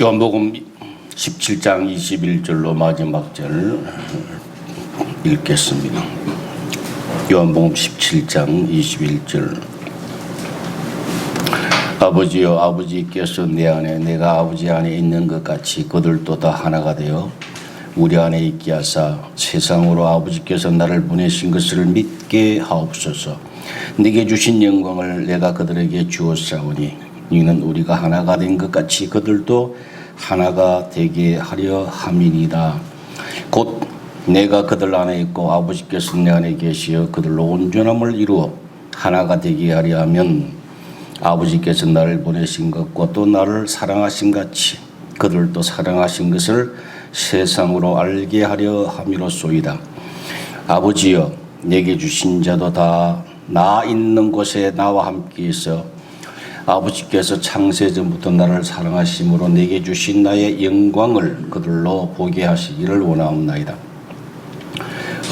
요한복음 17장 21절로 마지막 절 읽겠습니다. 요한복음 17장 21절. 아버지여, 아버지께서 내 안에 내가 아버지 안에 있는 것 같이 그들도 다 하나가 되어 우리 안에 있게 하사 세상으로 아버지께서 나를 보내신 것을 믿게 하옵소서. 네게 주신 영광을 내가 그들에게 주었사오니 이는 우리가 하나가 된 것 같이 그들도 하나가 되게 하려 함이니이다. 곧 내가 그들 안에 있고 아버지께서 내 안에 계시어 그들로 온전함을 이루어 하나가 되게 하려 하면 아버지께서 나를 보내신 것과 또 나를 사랑하신 같이 그들도 사랑하신 것을 세상으로 알게 하려 함이로소이다. 아버지여, 내게 주신 자도 다 나 있는 곳에 나와 함께 있어 아버지께서 창세전부터 나를 사랑하심으로 내게 주신 나의 영광을 그들로 보게 하시기를 원하옵나이다.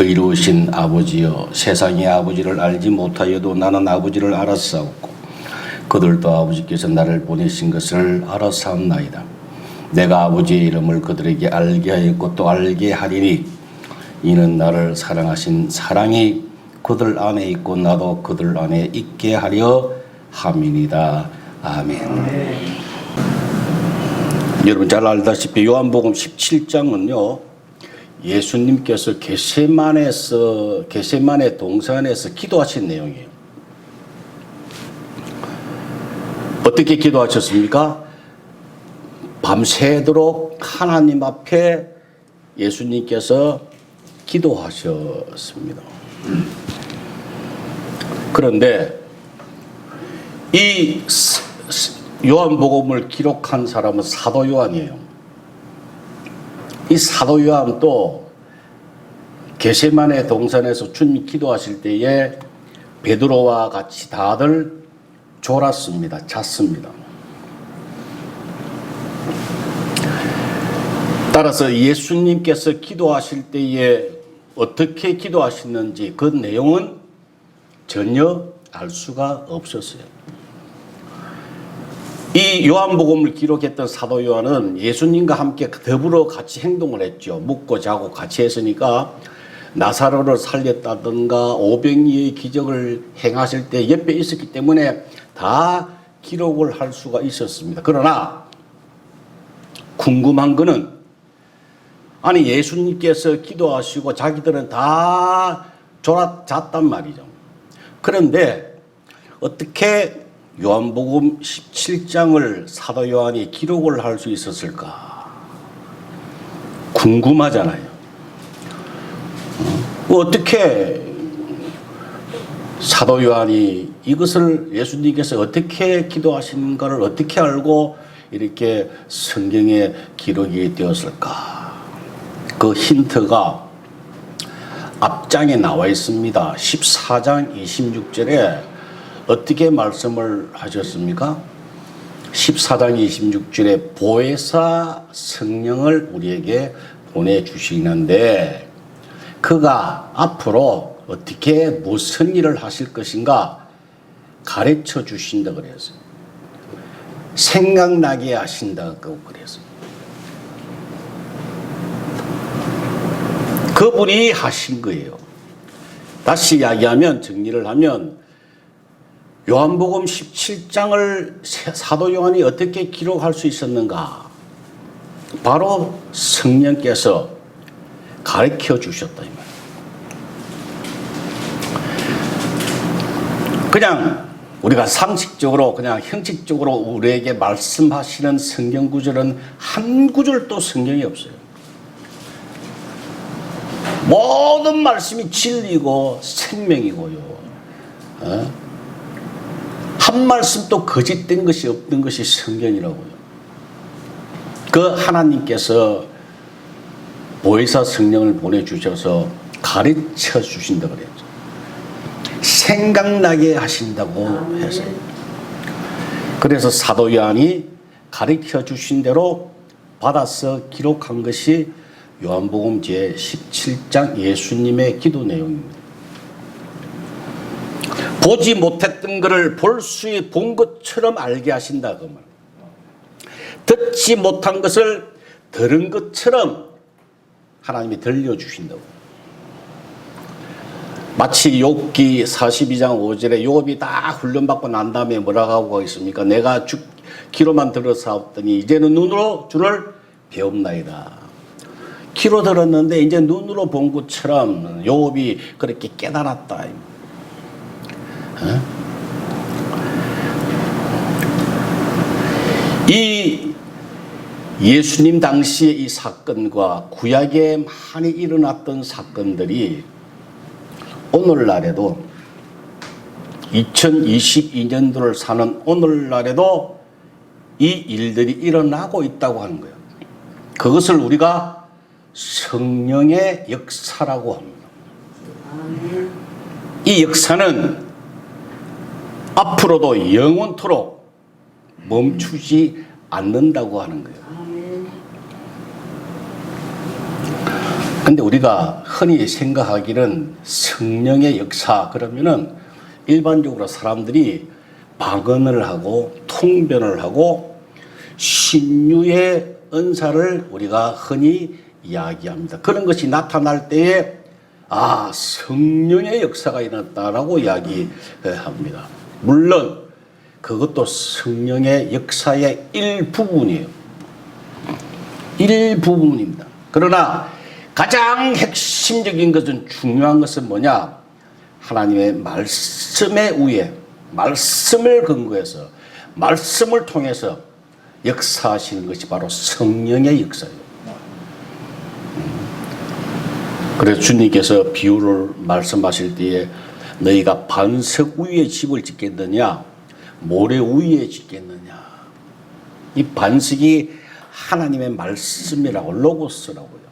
의로우신 아버지여, 세상이 아버지를 알지 못하여도 나는 아버지를 알았사옵고 그들도 아버지께서 나를 보내신 것을 알았사옵나이다. 내가 아버지의 이름을 그들에게 알게 하였고 또 알게 하리니 이는 나를 사랑하신 사랑이 그들 안에 있고 나도 그들 안에 있게 하려 함이니이다. 아멘. 여러분 잘 알다시피 요한복음 17장은요 예수님께서 겟세마네 동산에서 기도하신 내용이에요. 어떻게 기도하셨습니까? 밤새도록 하나님 앞에 예수님께서 기도하셨습니다. 그런데 이 요한복음을 기록한 사람은 사도 요한이에요. 이 사도 요한도 겟세마네 동산에서 주님 기도하실 때에 베드로와 같이 다들 졸았습니다. 잤습니다. 따라서 예수님께서 기도하실 때에 어떻게 기도하셨는지 그 내용은 전혀 알 수가 없었어요. 이 요한복음을 기록했던 사도 요한은 예수님과 함께 더불어 같이 행동을 했죠. 묵고 자고 같이 했으니까 나사로를 살렸다든가 오병이의 기적을 행하실 때 옆에 있었기 때문에 다 기록을 할 수가 있었습니다. 그러나 궁금한 거는 아니 예수님께서 기도하시고 자기들은 다 잤단 말이죠. 그런데 어떻게 요한복음 17장을 사도 요한이 기록을 할 수 있었을까? 궁금하잖아요. 어떻게 사도 요한이 이것을 예수님께서 어떻게 기도하시는가를 어떻게 알고 이렇게 성경에 기록이 되었을까? 그 힌트가 앞장에 나와 있습니다. 14장 26절에 어떻게 말씀을 하셨습니까? 14장 26절에 보혜사 성령을 우리에게 보내주시는데 그가 앞으로 어떻게 무슨 일을 하실 것인가 가르쳐 주신다고 그랬어요. 생각나게 하신다고 그랬어요. 그분이 하신 거예요. 다시 이야기하면 정리를 하면 요한복음 17장을 사도 요한이 어떻게 기록할 수 있었는가? 바로 성령께서 가르쳐 주셨다 이 말이에요. 그냥 우리가 상식적으로 그냥 형식적으로 우리에게 말씀하시는 성경 구절은 한 구절도 성경이 없어요. 모든 말씀이 진리고 생명이고요. 한 말씀도 거짓된 것이 없던 것이 성경이라고요. 그 하나님께서 보혜사 성령을 보내주셔서 가르쳐 주신다고 그랬죠. 생각나게 하신다고 해서. 그래서 사도 요한이 가르쳐 주신 대로 받아서 기록한 것이 요한복음 제17장 예수님의 기도 내용입니다. 보지 못했던 것을 본 것처럼 알게 하신다 그 말. 듣지 못한 것을 들은 것처럼 하나님이 들려주신다고. 마치 욥기 42장 5절에 욥이 다 훈련받고 난 다음에 뭐라고 하고 있습니까? 내가 귀로만 들었사옵더니 이제는 눈으로 주를 배움나이다. 귀로 들었는데 이제 눈으로 본 것처럼 욥이 그렇게 깨달았다. 이 예수님 당시의 이 사건과 구약에 많이 일어났던 사건들이 오늘날에도 2022년도를 사는 오늘날에도 이 일들이 일어나고 있다고 하는 거예요. 그것을 우리가 성령의 역사라고 합니다. 이 역사는 앞으로도 영원토록 멈추지 않는다고 하는 거예요. 근데 우리가 흔히 생각하기는 성령의 역사 그러면은 일반적으로 사람들이 방언을 하고 통변을 하고 신유의 은사를 우리가 흔히 이야기합니다. 그런 것이 나타날 때에 성령의 역사가 일어났다라고 이야기합니다. 물론 그것도 성령의 역사의 일부분이에요. 일부분입니다. 그러나 가장 핵심적인 것은 중요한 것은 뭐냐? 하나님의 말씀에 의해 말씀을 근거해서 말씀을 통해서 역사하시는 것이 바로 성령의 역사예요. 그래서 주님께서 비유를 말씀하실 때에 너희가 반석 위에 집을 짓겠느냐 모래 위에 짓겠느냐. 이 반석이 하나님의 말씀이라고 로고스라고요.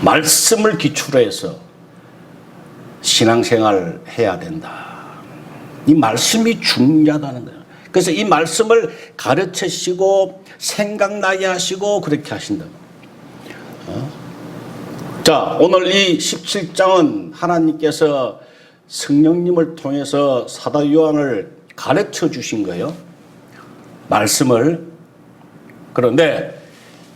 말씀을 기초로 해서 신앙생활을 해야 된다. 이 말씀이 중요하다는 거예요. 그래서 이 말씀을 가르치시고 생각나게 하시고 그렇게 하신다. 자, 오늘 이 17장은 하나님께서 성령님을 통해서 사도 요한을 가르쳐 주신 거예요. 말씀을. 그런데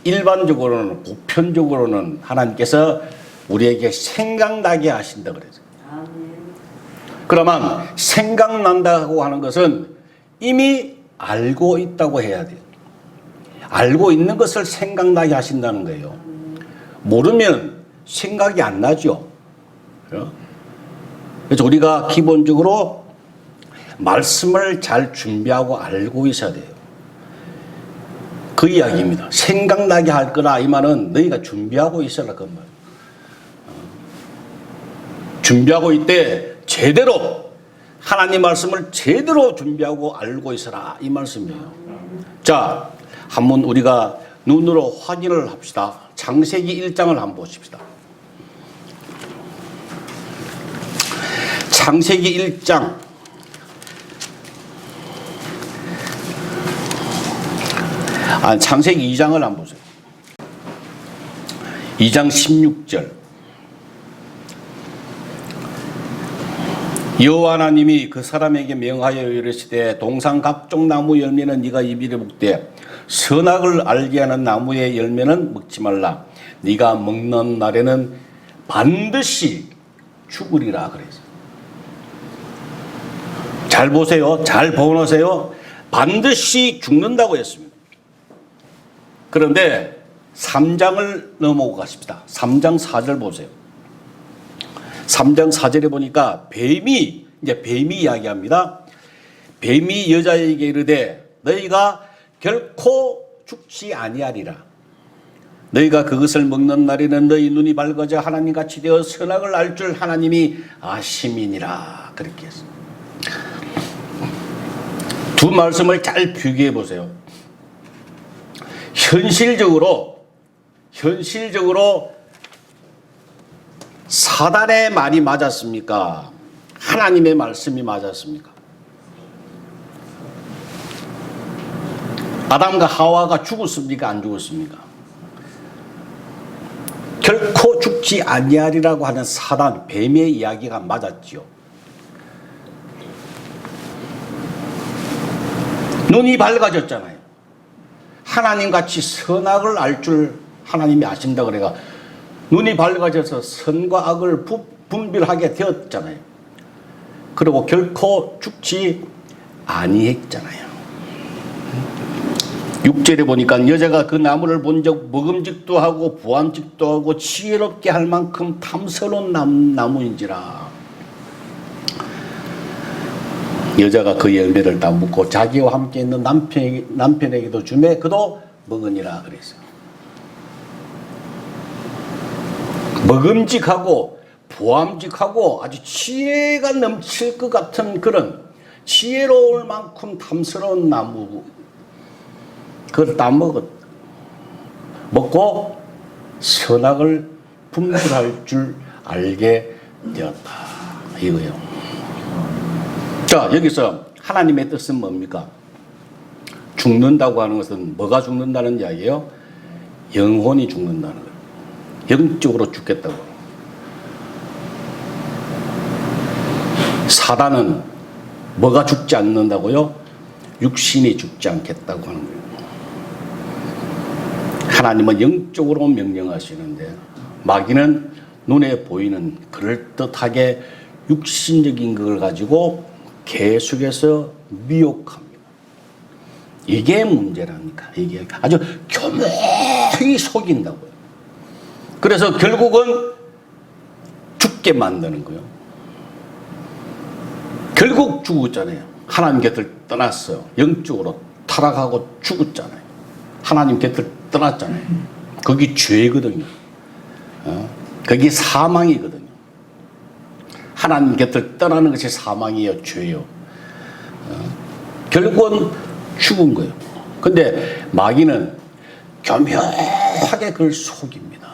일반적으로는 보편적으로는 하나님께서 우리에게 생각나게 하신다 그래서. 그러면 생각난다고 하는 것은 이미 알고 있다고 해야 돼요. 알고 있는 것을 생각나게 하신다는 거예요. 모르면 생각이 안 나죠. 그래서 우리가 기본적으로 말씀을 잘 준비하고 알고 있어야 돼요. 그 이야기입니다. 생각나게 할 거라 이 말은 너희가 준비하고 있어라 그 말. 준비하고 있대 제대로 하나님 말씀을 제대로 준비하고 알고 있어라 이 말씀이에요. 자, 한번 우리가 눈으로 확인을 합시다. 창세기 1장을 한번 보십시다. 창세기 1장 창세기 2장을 한번 보세요. 2장 16절. 여호와 하나님이 그 사람에게 명하여 이르시되 동산 각종 나무 열매는 네가 입에 먹되 선악을 알게 하는 나무의 열매는 먹지 말라. 네가 먹는 날에는 반드시 죽으리라 그랬어요. 잘 보세요. 잘 보세요. 반드시 죽는다고 했습니다. 그런데 3장을 넘어오고 가십시다. 3장 4절 보세요. 3장 4절에 보니까 뱀이 이야기합니다. 뱀이 여자에게 이르되 너희가 결코 죽지 아니하리라. 너희가 그것을 먹는 날에는 너희 눈이 밝아져 하나님같이 되어 선악을 알 줄 하나님이 아심이니라. 그렇게 했습니다. 두 말씀을 잘 비교해 보세요. 현실적으로 사단의 말이 맞았습니까? 하나님의 말씀이 맞았습니까? 아담과 하와가 죽었습니까? 안 죽었습니까? 결코 죽지 아니하리라고 하는 사단, 뱀의 이야기가 맞았지요. 눈이 밝아졌잖아요. 하나님같이 선악을 알 줄 하나님이 아신다 그래가 눈이 밝아져서 선과 악을 분별하게 되었잖아요. 그리고 결코 죽지 아니했잖아요. 6절에 보니까 여자가 그 나무를 본 적 먹음직도 하고 부함직도 하고 지혜롭게 할 만큼 탐스러운 나무인지라. 여자가 그 열매를 다 먹고 자기와 함께 있는 남편에게도 주매 그도 먹으니라 그랬어요. 먹음직하고 부함직하고 아주 지혜가 넘칠 것 같은 그런 지혜로울 만큼 탐스러운 나무, 그걸 다 먹고 선악을 분별할 줄 알게 되었다 이거예요. 자, 여기서 하나님의 뜻은 뭡니까? 죽는다고 하는 것은 뭐가 죽는다는 이야기예요? 영혼이 죽는다는 거예요. 영적으로 죽겠다고. 사단은 뭐가 죽지 않는다고요? 육신이 죽지 않겠다고 하는 거예요. 하나님은 영적으로 명령하시는데 마귀는 눈에 보이는 그럴듯하게 육신적인 걸 가지고 계속해서 미혹합니다. 이게 문제라니까. 이게 아주 교묘히 속인다고요. 그래서 결국은 죽게 만드는 거예요. 결국 죽었잖아요. 하나님 곁을 떠났어요. 영적으로 타락하고 죽었잖아요. 하나님 곁을 떠났잖아요. 거기 죄거든요. 거기 사망이거든요. 하나님 곁을 떠나는 것이 사망이에요. 죄요. 결국은 죽은 거예요. 근데 마귀는 교묘하게 그걸 속입니다.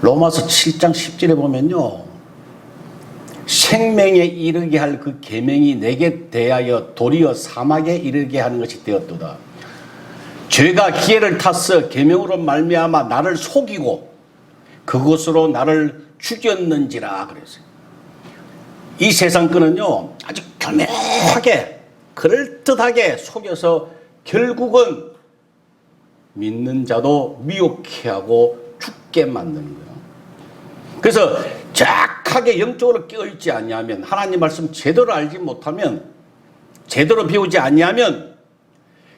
로마서 7장 10절에 보면요. 생명에 이르게 할 그 계명이 내게 대하여 도리어 사망에 이르게 하는 것이 되었도다. 죄가 기회를 타서 계명으로 말미암아 나를 속이고 그것으로 나를 죽였는지라 그랬어요. 이 세상 끈은요 아주 교묘하게 그럴듯하게 속여서 결국은 믿는 자도 미혹해 하고 죽게 만드는 거예요. 그래서 정확하게 영적으로 깨어있지 아니하면 하나님 말씀 제대로 알지 못하면 제대로 배우지 아니하면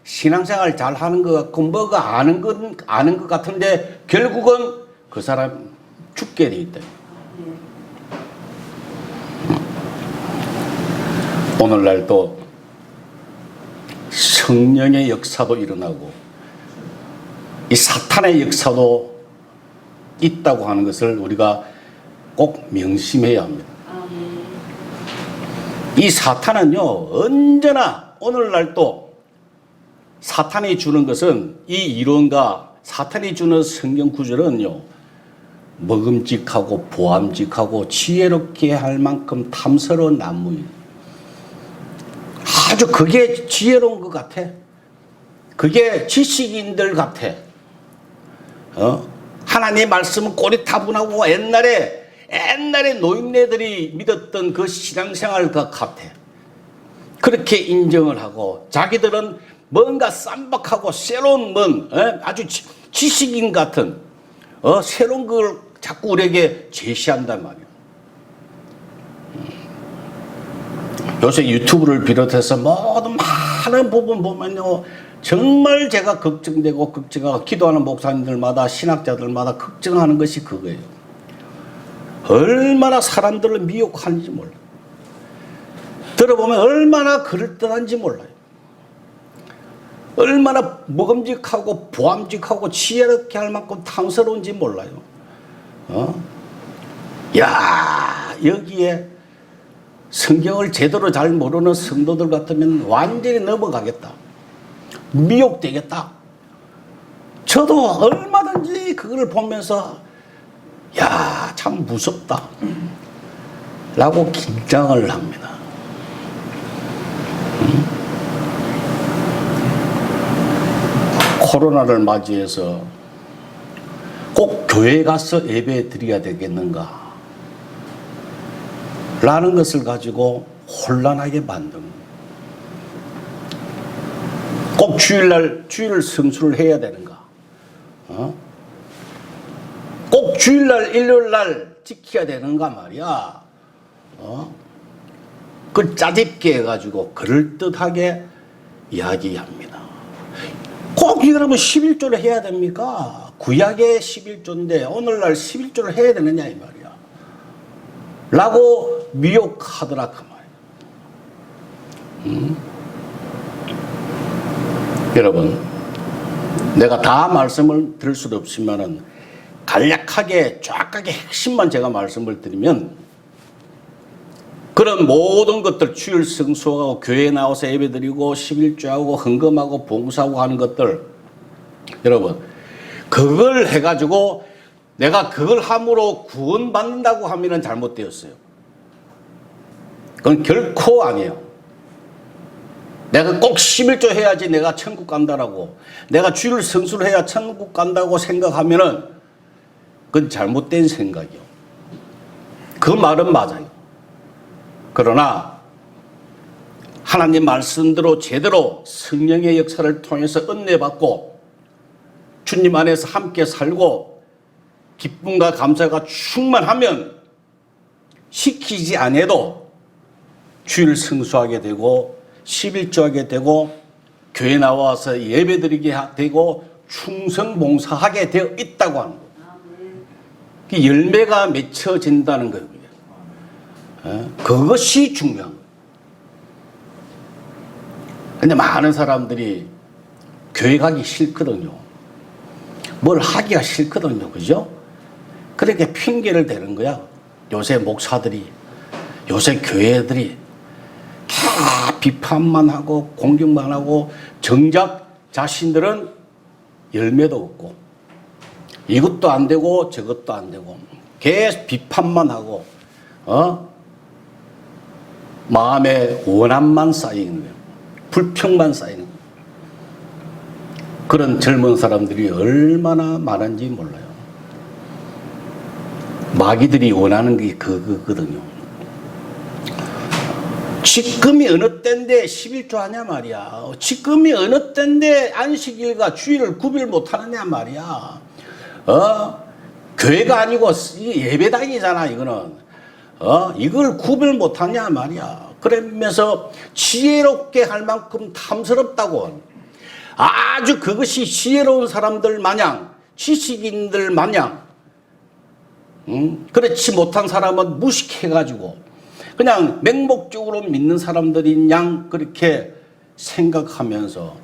신앙생활 잘 하는 것 같고 뭐가 아는 것 같은데 결국은 그 사람 죽게 돼 있다. 오늘날 또 성령의 역사도 일어나고 이 사탄의 역사도 있다고 하는 것을 우리가 꼭 명심해야 합니다. 이 사탄은요 언제나 오늘날 또 사탄이 주는 것은 이 이론과 사탄이 주는 성경 구절은요 먹음직하고 보암직하고 지혜롭게 할 만큼 탐스러운 나무예요. 아주 그게 지혜로운 것 같아. 그게 지식인들 같아. 하나님의 말씀은 꼬리타분하고 옛날에 노인네들이 믿었던 그 신앙생활과 같아. 그렇게 인정을 하고 자기들은 뭔가 쌈박하고 새로운 아주 지식인 같은 새로운 걸 자꾸 우리에게 제시한단 말이야. 요새 유튜브를 비롯해서 모든 많은 부분 보면요 정말 제가 걱정되고 걱정하고 기도하는 목사님들마다 신학자들마다 걱정하는 것이 그거예요. 얼마나 사람들을 미혹하는지 몰라요. 들어보면 얼마나 그럴듯한지 몰라요. 얼마나 먹음직하고 보암직하고 지혜롭게 할 만큼 탐스러운지 몰라요. 야 여기에 성경을 제대로 잘 모르는 성도들 같으면 완전히 넘어가겠다. 미혹되겠다. 저도 얼마든지 그걸 보면서 야 참 무섭다 라고 긴장을 합니다. 코로나를 맞이해서 꼭 교회에 가서 예배 드려야 되겠는가 라는 것을 가지고 혼란하게 만든 꼭 주일날 주일 성수를 해야 되는가? 꼭 주일날 일요일날 지켜야 되는가 말이야. 그 짜집게 해가지고 그럴듯하게 이야기합니다. 꼭 이러면 11조를 해야 됩니까? 구약의 11조인데 오늘날 11조를 해야 되느냐 이 말이야. 라고 미혹하더라 그 말이야. 여러분, 내가 다 말씀을 드릴 수도 없지만은 간략하게 쫙하게 핵심만 제가 말씀을 드리면, 그런 모든 것들 주일 성수하고 교회에 나와서 예배드리고 11조하고 헌금하고 봉사하고 하는 것들, 여러분 그걸 해가지고 내가 그걸 함으로 구원받는다고 하면 잘못되었어요. 그건 결코 아니에요. 내가 꼭 11조 해야지 내가 천국 간다라고, 내가 주일 성수를 해야 천국 간다고 생각하면은 그건 잘못된 생각이요. 그 말은 맞아요. 그러나 하나님 말씀대로 제대로 성령의 역사를 통해서 은혜받고 주님 안에서 함께 살고 기쁨과 감사가 충만하면 시키지 않아도 주일 성수하게 되고 11조하게 되고 교회 나와서 예배드리게 되고 충성봉사하게 되어 있다고 하는 거예요. 그 열매가 맺혀진다는 거예요. 그것이 중요한 거예요. 근데 많은 사람들이 교회 가기 싫거든요. 뭘 하기가 싫거든요. 그죠? 그렇게 핑계를 대는 거야. 요새 목사들이, 요새 교회들이 다 비판만 하고 공격만 하고 정작 자신들은 열매도 없고 이것도 안 되고 저것도 안 되고 계속 비판만 하고 마음에 원한만 쌓이는 거예요. 불평만 쌓이는 거예요. 그런 젊은 사람들이 얼마나 많은지 몰라요. 마귀들이 원하는 게 그거거든요. 지금이 어느 때인데 11조 하냐 말이야. 지금이 어느 때인데 안식일과 주일을 구별 못하느냐 말이야. 교회가 아니고 예배당이잖아 이거는. 이걸 구별 못하냐 말이야. 그러면서 지혜롭게 할 만큼 탐스럽다고. 아주 그것이 지혜로운 사람들 마냥, 지식인들 마냥, 그렇지 못한 사람은 무식해가지고 그냥 맹목적으로 믿는 사람들인 양 그렇게 생각하면서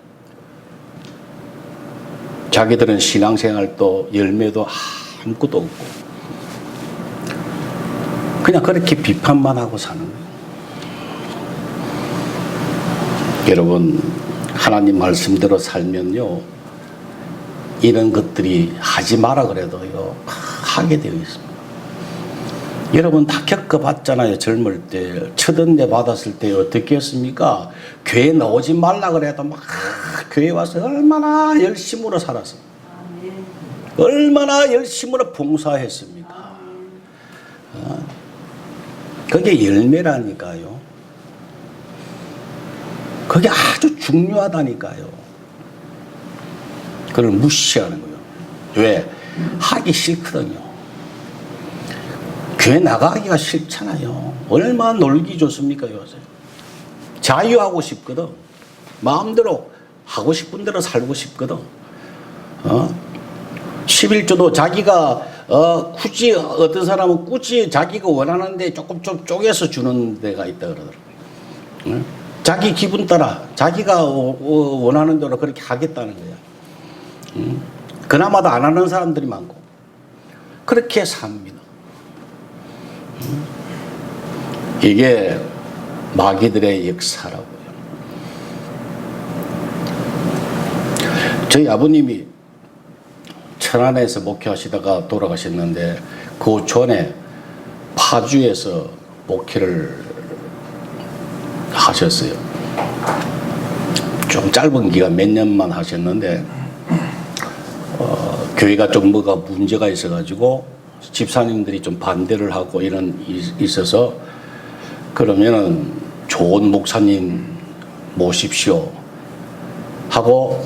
자기들은 신앙생활도 열매도 아무것도 없고 그냥 그렇게 비판만 하고 사는 거예요. 여러분, 하나님 말씀대로 살면요, 이런 것들이 하지 마라 그래도요, 하게 되어 있습니다. 여러분 다 겪어봤잖아요. 젊을 때 첫 은혜 받았을 때 어떻게 했습니까? 교회 나오지 말라 그래도 막 교회 와서 얼마나 열심으로 살았습니까? 얼마나 열심으로 봉사했습니까? 그게 열매라니까요. 그게 아주 중요하다니까요. 그걸 무시하는 거예요. 왜? 하기 싫거든요. 교회 나가기가 싫잖아요. 얼마나 놀기 좋습니까 요새. 자유하고 싶거든. 마음대로 하고 싶은 대로 살고 싶거든. 11조도 자기가 굳이 어떤 사람은 굳이 자기가 원하는데 조금 좀 쪼개서 주는 데가 있다 그러더라고요. 자기 기분 따라 자기가 원하는 대로 그렇게 하겠다는 거야. 그나마도 안 하는 사람들이 많고 그렇게 삽니다. 이게 마귀들의 역사라고요. 저희 아버님이 천안에서 목회하시다가 돌아가셨는데 그 전에 파주에서 목회를 하셨어요. 좀 짧은 기간 몇 년만 하셨는데 교회가 좀 뭐가 문제가 있어가지고 집사님들이 좀 반대를 하고 이런 있어서 그러면은 좋은 목사님 모십시오 하고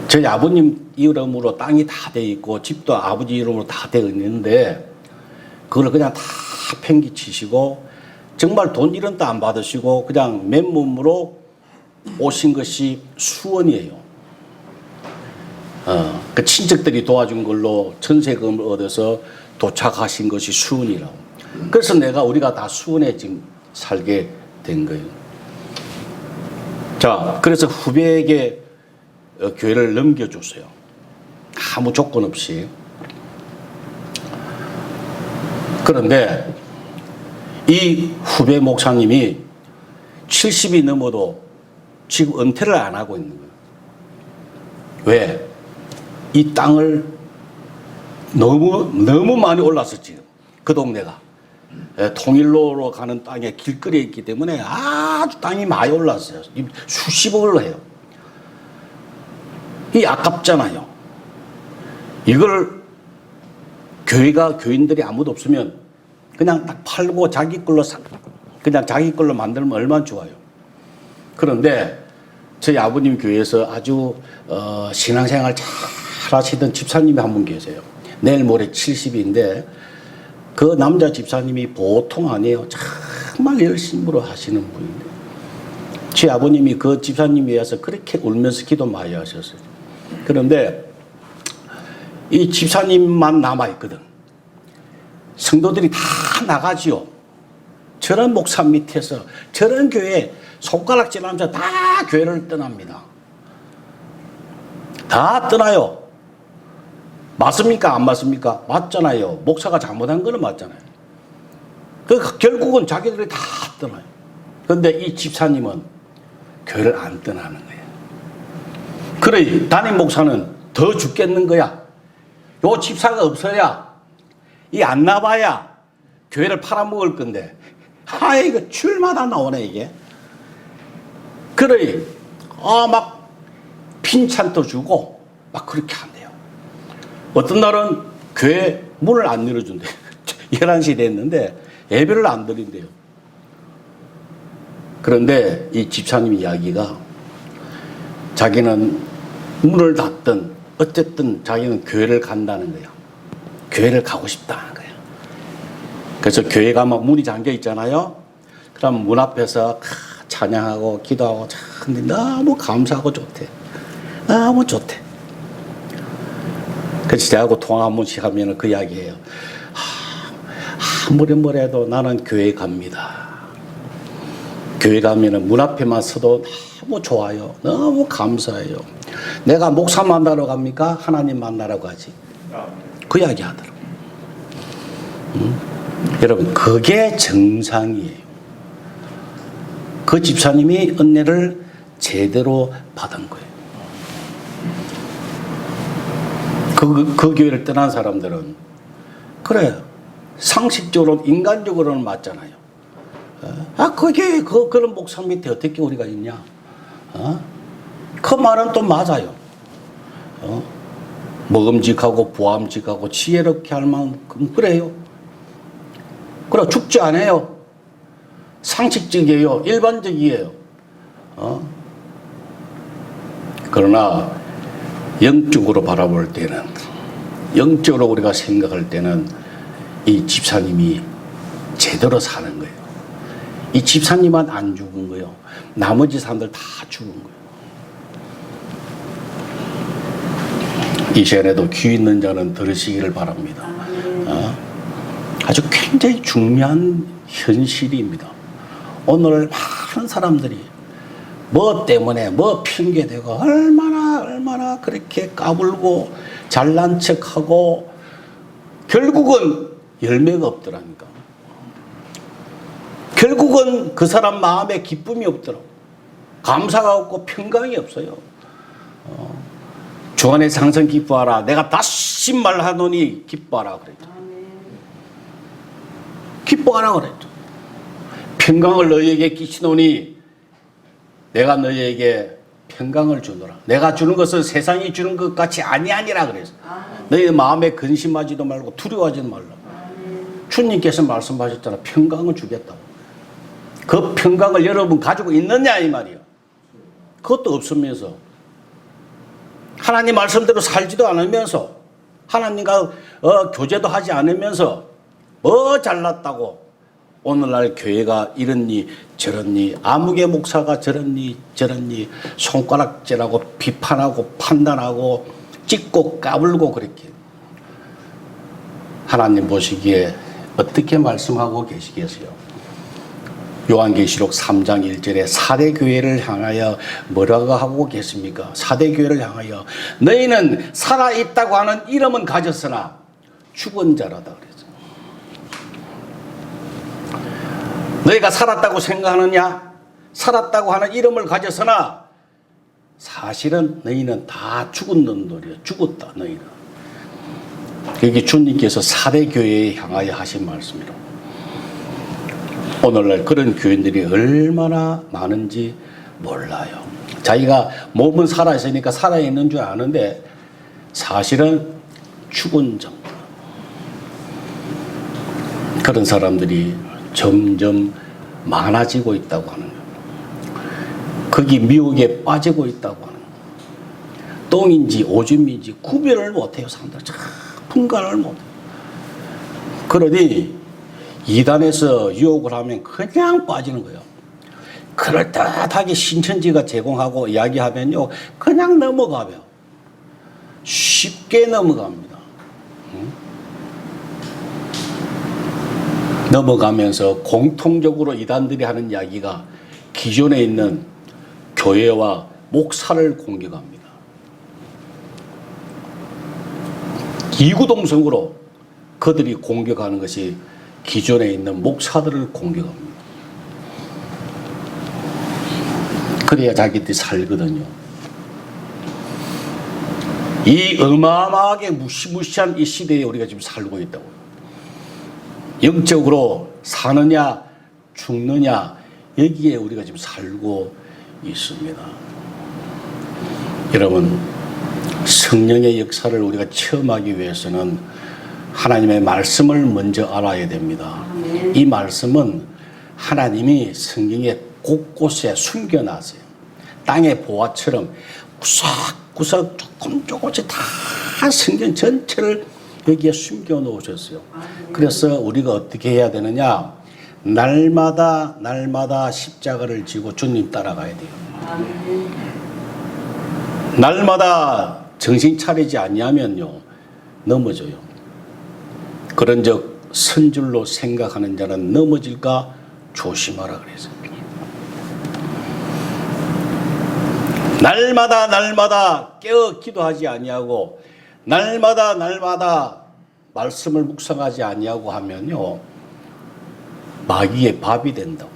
저희 아버님 이름으로 땅이 다 돼 있고 집도 아버지 이름으로 다 되어 있는데 그걸 그냥 다 팽개치시고 정말 돈 1원도 안 받으시고 그냥 맨몸으로 오신 것이 수원이에요. 그 친척들이 도와준 걸로 전세금을 얻어서 도착하신 것이 수원이라고. 그래서 우리가 다 수원에 지금 살게 된 거예요. 자, 그래서 후배에게 교회를 넘겨줬어요. 아무 조건 없이. 그런데 이 후배 목사님이 70이 넘어도 지금 은퇴를 안 하고 있는 거예요. 왜? 이 땅을 너무 많이 올랐었지. 그 동네가. 통일로로 가는 땅에 길거리에 있기 때문에 아주 땅이 많이 올랐어요. 수십억을 해요. 이 아깝잖아요. 이걸 교인들이 아무도 없으면 그냥 딱 팔고 그냥 자기 걸로 만들면 얼마나 좋아요. 그런데 저희 아버님 교회에서 아주 신앙생활 잘 하시던 집사님이 한 분 계세요. 내일 모레 70인데 그 남자 집사님이 보통 아니에요. 정말 열심으로 하시는 분인데 제 아버님이 그 집사님에 의해서 그렇게 울면서 기도 많이 하셨어요. 그런데 이 집사님만 남아있거든. 성도들이 다 나가지요. 저런 목사 밑에서 저런 교회 손가락질하면서 다 교회를 떠납니다. 다 떠나요. 맞습니까? 안 맞습니까? 맞잖아요. 목사가 잘못한 거는 맞잖아요. 결국은 자기들이 다 떠나요. 그런데 이 집사님은 교회를 안 떠나는 거예요. 그래, 담임 목사는 더 죽겠는 거야. 요 집사가 없어야, 이 안 나봐야 교회를 팔아먹을 건데, 이거 줄마다 나오네, 이게. 그래, 막 핀찬도 주고, 막 그렇게 한대요. 어떤 날은 교회 문을 안 열어준대. 11시 됐는데 예배를 안 드린대요. 그런데 이 집사님 이야기가 자기는 문을 닫든 어쨌든 자기는 교회를 간다는 거야. 교회를 가고 싶다는 거야. 그래서 교회 가면 문이 잠겨 있잖아요. 그럼 문 앞에서 찬양하고 기도하고 근데 너무 감사하고 좋대. 너무 좋대. 그래서 저하고 통화 한 번씩 하면 그 이야기예요. 아무리 뭐래도 나는 교회 갑니다. 교회 가면 문 앞에만 서도 너무 좋아요. 너무 감사해요. 내가 목사 만나러 갑니까? 하나님 만나러 가지. 그 이야기 하더라고요. 여러분, 그게 정상이에요. 그 집사님이 은혜를 제대로 받은 거예요. 그 교회를 떠난 사람들은 그래 상식적으로 인간적으로는 맞잖아요. 그게 그런 목사 밑에 어떻게 우리가 있냐? 그 말은 또 맞아요. 먹음직하고 보암직하고 지혜롭게 할 만큼 그래요. 그래 죽지 않아요. 상식적이에요. 일반적이에요. 그러나 영적으로 바라볼 때는, 영적으로 우리가 생각할 때는 이 집사님이 제대로 사는 거예요. 이 집사님만 안 죽은 거예요. 나머지 사람들 다 죽은 거예요. 이 시간에도 귀 있는 자는 들으시기를 바랍니다. 아주 굉장히 중요한 현실입니다. 오늘 많은 사람들이 뭐 때문에 뭐 핑계대고 얼마나 그렇게 까불고 잘난 척하고 결국은 열매가 없더라니까. 결국은 그 사람 마음에 기쁨이 없더라고. 감사가 없고 평강이 없어요. 주 안에 항상 기뻐하라. 내가 다시 말하노니 기뻐하라 그랬죠. 기뻐하라 그랬죠. 평강을 너희에게 끼치노니 내가 너희에게 평강을 주노라. 내가 주는 것은 세상이 주는 것 같이 아니하니라 그래서 너희 마음에 근심하지도 말고 두려워하지도 말라. 주님께서 말씀하셨잖아. 평강을 주겠다고. 그 평강을 여러분 가지고 있느냐 이 말이야. 그것도 없으면서 하나님 말씀대로 살지도 않으면서 하나님과 교제도 하지 않으면서 뭐 잘났다고 오늘날 교회가 이렇니 저렇니 아무개 목사가 저렇니 저렇니 손가락질하고 비판하고 판단하고 찍고 까불고 그렇게 하나님 보시기에 어떻게 말씀하고 계시겠어요? 요한계시록 3장 1절에 4대 교회를 향하여 뭐라고 하고 계십니까? 4대 교회를 향하여 너희는 살아있다고 하는 이름은 가졌으나 죽은 자라다 그랬죠. 너희가 살았다고 생각하느냐? 살았다고 하는 이름을 가졌으나 사실은 너희는 다 죽은 놈들이야. 죽었다 너희는. 여기 주님께서 4대 교회에 향하여 하신 말씀이라고. 오늘날 그런 교인들이 얼마나 많은지 몰라요. 자기가 몸은 살아있으니까 살아있는 줄 아는데 사실은 죽은 정도. 그런 사람들이 점점 많아지고 있다고 하는 거예요. 거기 미혹에 빠지고 있다고 하는 거예요. 똥인지 오줌인지 구별을 못해요. 사람들 참 분간을 못해요. 그러니 이단에서 유혹을 하면 그냥 빠지는 거예요. 그럴듯하게 신천지가 제공하고 이야기하면요 그냥 넘어가요. 쉽게 넘어갑니다. 넘어가면서 공통적으로 이단들이 하는 이야기가 기존에 있는 교회와 목사를 공격합니다. 이구동성으로 그들이 공격하는 것이 기존에 있는 목사들을 공격합니다. 그래야 자기들이 살거든요. 이 어마어마하게 무시무시한 이 시대에 우리가 지금 살고 있다고요. 영적으로 사느냐 죽느냐 여기에 우리가 지금 살고 있습니다. 여러분 성령의 역사를 우리가 체험하기 위해서는 하나님의 말씀을 먼저 알아야 됩니다. 이 말씀은 하나님이 성경에 곳곳에 숨겨놨어요. 땅의 보화처럼 구석구석 조금씩 다 성경 전체를 여기에 숨겨 놓으셨어요. 그래서 우리가 어떻게 해야 되느냐? 날마다 십자가를 지고 주님 따라가야 돼요. 날마다 정신 차리지 아니하면요 넘어져요. 그런즉 선줄로 생각하는 자는 넘어질까 조심하라 그래서. 날마다 깨어 기도하지 아니하고 날마다 말씀을 묵상하지 아니하고 하면요 마귀의 밥이 된다고.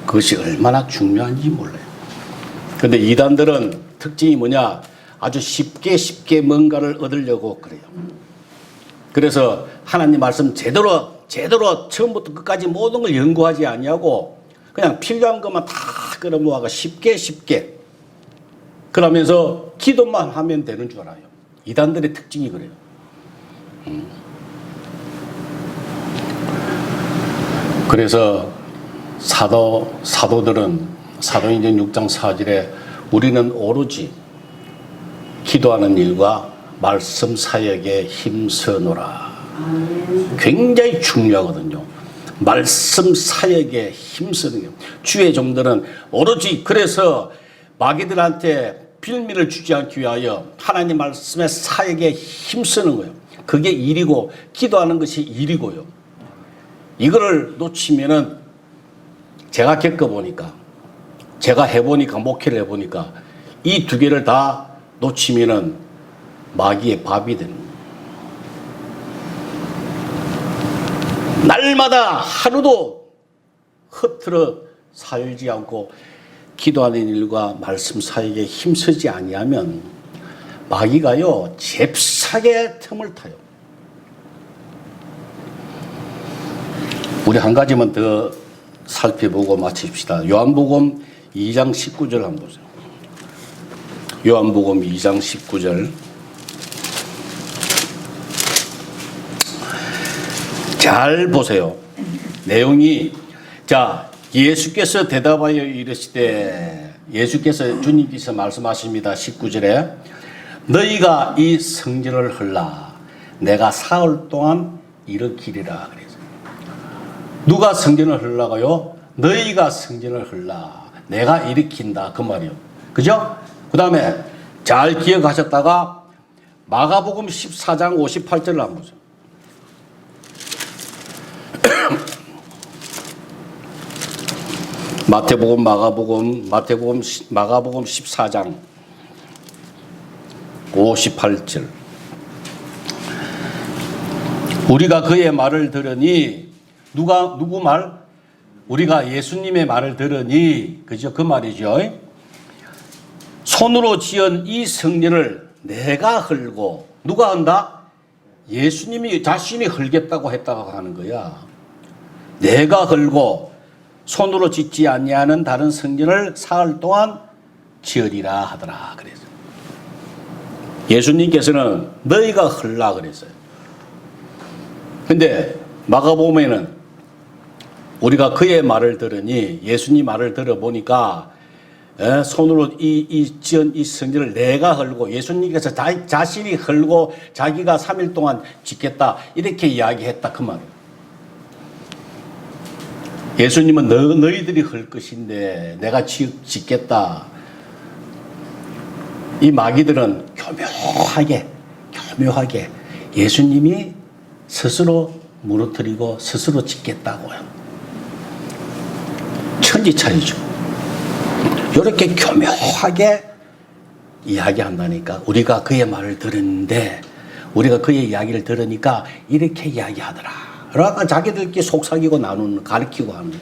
그것이 얼마나 중요한지 몰라요. 그런데 이단들은 특징이 뭐냐? 아주 쉽게 뭔가를 얻으려고 그래요. 그래서 하나님 말씀 제대로 처음부터 끝까지 모든 걸 연구하지 아니하고 그냥 필요한 것만 다 끌어모아가 쉽게 그러면서 기도만 하면 되는 줄 알아요. 이단들의 특징이 그래요. 그래서 사도들은 사도행전 6장 4절에 우리는 오로지 기도하는 일과 말씀 사역에 힘써노라. 굉장히 중요하거든요. 말씀 사역에 힘쓰는 게. 주의 종들은 오로지 그래서 마귀들한테 빌미를 주지 않기 위하여 하나님 말씀의 사역에 힘쓰는 거예요. 그게 일이고 기도하는 것이 일이고요. 이거를 놓치면은 제가 겪어보니까 제가 해보니까 목회를 해보니까 이 두 개를 다 놓치면은 마귀의 밥이 되는 거예요. 날마다 하루도 흐트러 살지 않고 기도하는 일과 말씀 사이에 힘쓰지 아니하면 마귀가요 잽싸게 틈을 타요. 우리 한 가지만 더 살펴보고 마칩시다. 요한복음 2장 19절 한번 보세요. 요한복음 2장 19절. 잘 보세요. 내용이 자 예수께서 대답하여 이르시되 예수께서 주님께서 말씀하십니다. 19절에 너희가 이 성전을 헐라 내가 사흘 동안 일으키리라 그래서 누가 성전을 헐라고요? 너희가 성전을 헐라 내가 일으킨다 그 말이요. 그죠? 그 다음에 잘 기억하셨다가 마가복음 14장 58절을 한번 보죠. 마가복음 14장 58절 우리가 그의 말을 들으니 누구 말? 우리가 예수님의 말을 들으니 그죠? 그 말이죠. 손으로 지은 이 성전을 내가 헐고 누가 한다? 예수님이 자신이 헐겠다고 했다고 하는 거야. 내가 헐고 손으로 짓지 아니하는 다른 성전을 사흘 동안 지으리라 하더라 그래서 예수님께서는 너희가 헐라 그랬어요. 근데 마가복음에는 우리가 그의 말을 들으니 예수님 말을 들어보니까 손으로 지은 이 성전을 내가 헐고 예수님께서 자신이 헐고 자기가 3일 동안 짓겠다 이렇게 이야기했다 그 말이에요. 예수님은 너희들이 헐 것인데 내가 짓겠다. 이 마귀들은 교묘하게 예수님이 스스로 무너뜨리고 스스로 짓겠다고요. 천지차이죠. 이렇게 교묘하게 이야기한다니까. 우리가 그의 말을 들었는데 우리가 그의 이야기를 들으니까 이렇게 이야기하더라. 그러니까 자기들끼리 속삭이고 나누는 가르치고 하는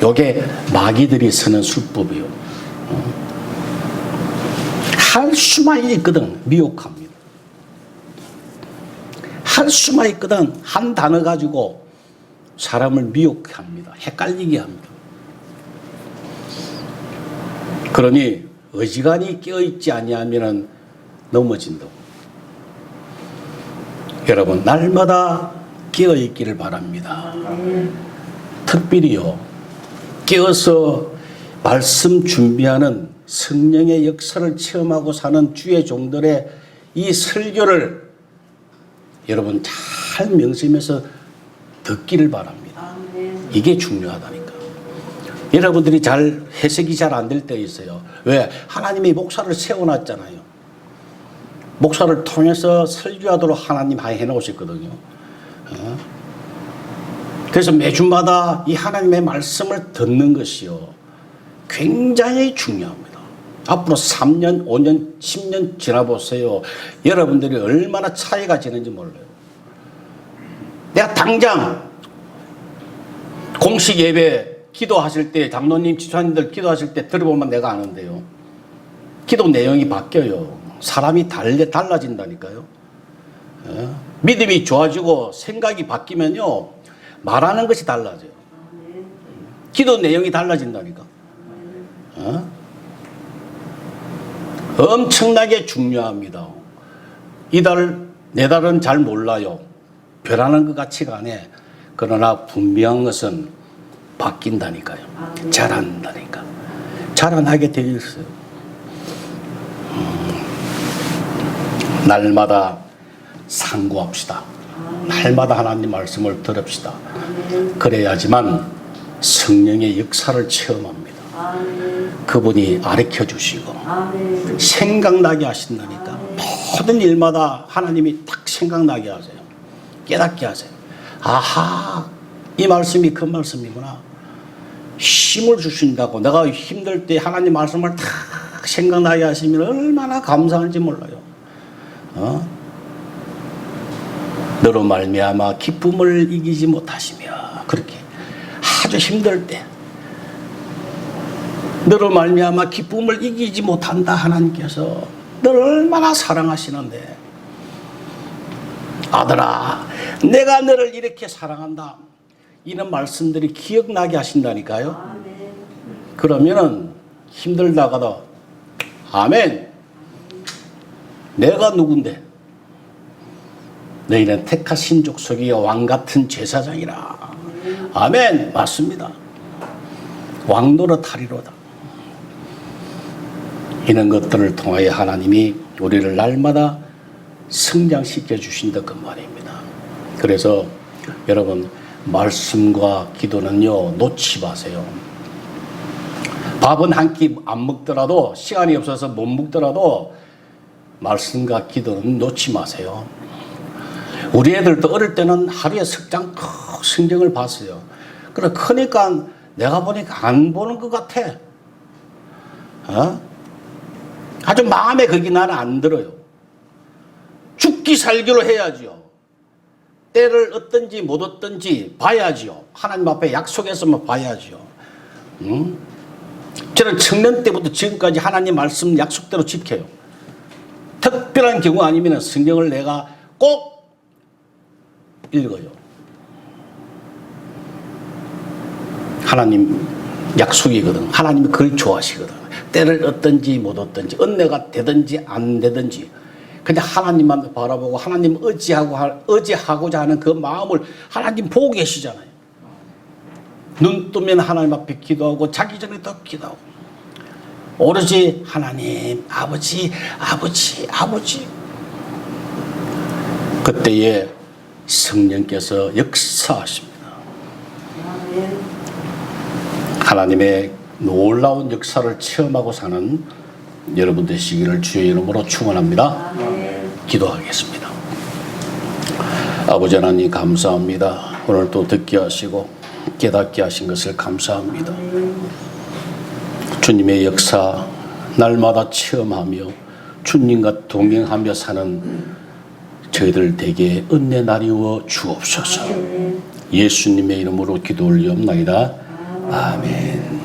요게 마귀들이 쓰는 수법이요. 할 수만 있거든 미혹합니다. 할 수만 있거든 한 단어 가지고 사람을 미혹합니다. 헷갈리게 합니다. 그러니 어지간히 깨어있지 아니하면 넘어진다고. 여러분 날마다 깨어있기를 바랍니다. 특별히요 깨어서 말씀 준비하는 성령의 역사를 체험하고 사는 주의 종들의 이 설교를 여러분 잘 명심해서 듣기를 바랍니다. 이게 중요하다니까. 여러분들이 잘 해석이 잘 안 될 때 있어요. 왜? 하나님이 목사를 세워놨잖아요. 목사를 통해서 설교하도록 하나님 해놓으셨거든요. 그래서 매주마다 이 하나님의 말씀을 듣는 것이요 굉장히 중요합니다. 앞으로 3년, 5년, 10년 지나보세요. 여러분들이 얼마나 차이가 지는지 몰라요. 내가 당장 공식 예배 기도하실 때 장로님, 지사님들 기도하실 때 들어보면 내가 아는데요. 기도 내용이 바뀌어요. 사람이 달라진다니까요. 믿음이 좋아지고 생각이 바뀌면요 말하는 것이 달라져요. 기도 내용이 달라진다니까. 엄청나게 중요합니다. 이달 내달은 잘 몰라요. 변하는 것 같지가 않아. 그러나 분명한 것은 바뀐다니까요. 자란다니까. 자라나게 되어 있어요. 날마다 상고합시다. 날마다 하나님 말씀을 들읍시다. 그래야지만 성령의 역사를 체험합니다. 그분이 가르쳐 주시고 생각나게 하신다니까. 모든 일마다 하나님이 딱 생각나게 하세요. 깨닫게 하세요. 아하, 이 말씀이 그 말씀이구나. 힘을 주신다고. 내가 힘들 때 하나님 말씀을 딱 생각나게 하시면 얼마나 감사한지 몰라요. 너로 말미암아 기쁨을 이기지 못하시며 그렇게 아주 힘들 때 너로 말미암아 기쁨을 이기지 못한다. 하나님께서 너를 얼마나 사랑하시는데 아들아 내가 너를 이렇게 사랑한다. 이런 말씀들이 기억나게 하신다니까요. 그러면은 힘들다가도 아멘. 내가 누군데? 너희는 택하신 족속이여 왕같은 제사장이라. 아멘. 맞습니다. 왕노릇하리로다. 이런 것들을 통하여 하나님이 우리를 날마다 성장시켜 주신다 그 말입니다. 그래서 여러분 말씀과 기도는요 놓지 마세요. 밥은 한 끼 안 먹더라도 시간이 없어서 못 먹더라도 말씀과 기도는 놓지 마세요. 우리 애들도 어릴 때는 하루에 석장 성경을 봤어요. 그래 크니까 내가 보니까 안 보는 것 같아. 아주 마음에 거기 나는 안 들어요. 죽기 살기로 해야지요. 때를 얻든지 못 얻든지 봐야지요. 하나님 앞에 약속했으면 봐야지요. 저는 청년 때부터 지금까지 하나님 말씀 약속대로 지켜요. 특별한 경우 아니면 성경을 내가 꼭 읽어요. 하나님 약속이거든. 하나님이 그걸 좋아하시거든. 때를 얻든지 못 얻든지 은혜가 되든지 안 되든지 그냥 하나님만 바라보고 하나님 의지하고자 하는 그 마음을 하나님 보고 계시잖아요. 눈 뜨면 하나님 앞에 기도하고 자기 전에도 기도하고 오로지 하나님 아버지 그때에 성령께서 역사하십니다. 하나님의 놀라운 역사를 체험하고 사는 여러분 되시기를 주의 이름으로 축원합니다. 기도하겠습니다. 아버지 하나님 감사합니다. 오늘 또 듣게 하시고 깨닫게 하신 것을 감사합니다. 주님의 역사 날마다 체험하며 주님과 동행하며 사는 저희들 되게 은혜 나리워 주옵소서. 예수님의 이름으로 기도 올리옵나이다. 아멘.